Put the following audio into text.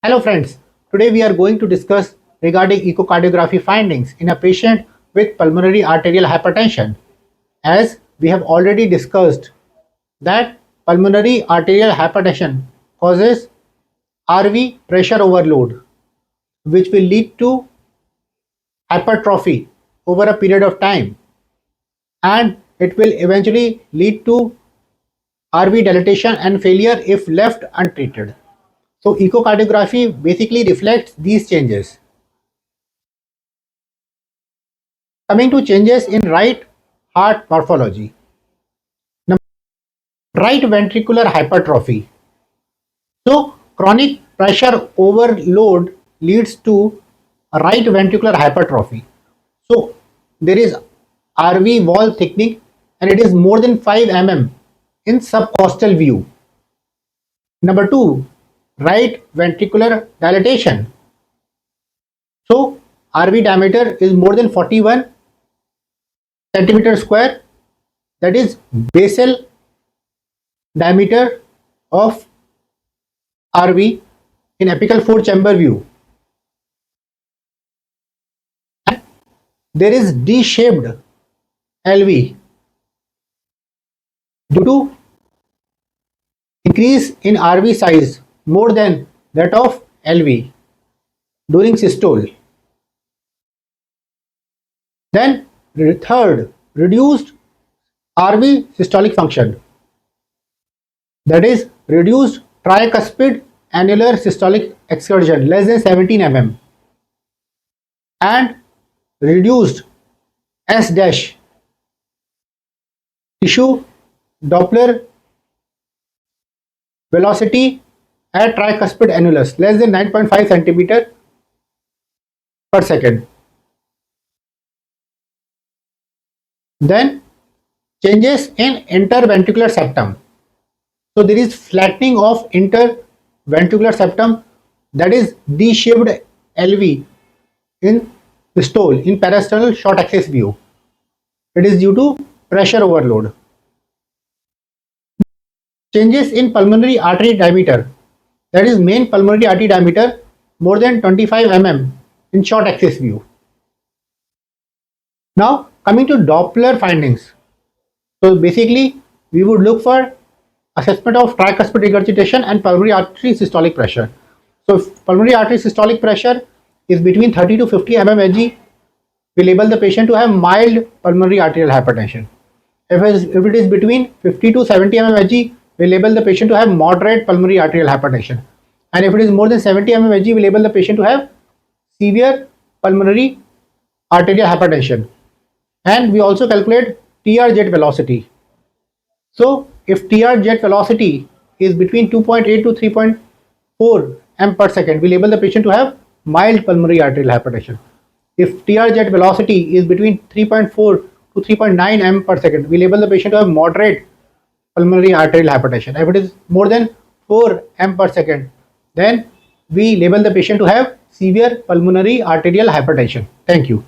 Hello friends, today we are going to discuss regarding echocardiography findings in a patient with pulmonary arterial hypertension. As we have already discussed that pulmonary arterial hypertension causes RV pressure overload which will lead to hypertrophy over a period of time, and it will eventually lead to RV dilatation and failure if left untreated. So echocardiography basically reflects these changes. Coming to changes in right heart morphology. Number right ventricular hypertrophy. So chronic pressure overload leads to a right ventricular hypertrophy. So there is RV wall thickening and it is more than 5 mm in subcostal view. Number 2, right ventricular dilatation. So RV diameter is more than 41 centimeter square, that is basal diameter of RV in apical 4 chamber view. And there is D-shaped LV due to increase in RV size more than that of LV during systole. Then third, reduced RV systolic function, that is reduced tricuspid annular systolic excursion less than 17 mm and reduced S dash tissue Doppler velocity at tricuspid annulus less than 9.5 centimeter per second. Then changes in interventricular septum. So there is flattening of interventricular septum, that is D-shaped LV in systole in parasternal short axis view. It is due to pressure overload. Changes in pulmonary artery diameter, that is main pulmonary artery diameter more than 25 mm in short axis view. Now coming to Doppler findings. So basically we would look for assessment of tricuspid regurgitation and pulmonary artery systolic pressure. So if pulmonary artery systolic pressure is between 30 to 50 mmHg, we label the patient to have mild pulmonary arterial hypertension. If it is between 50 to 70 mmHg, we label the patient to have moderate pulmonary arterial hypertension. And if it is more than 70 mmHg, we label the patient to have severe pulmonary arterial hypertension. And we also calculate TR jet velocity. So if TR jet velocity is between 2.8 to 3.4 m per second, we label the patient to have mild pulmonary arterial hypertension. If TR jet velocity is between 3.4 to 3.9 m per second, we label the patient to have moderate pulmonary arterial hypertension. If it is more than 4 m per second, then we label the patient to have severe pulmonary arterial hypertension. Thank you.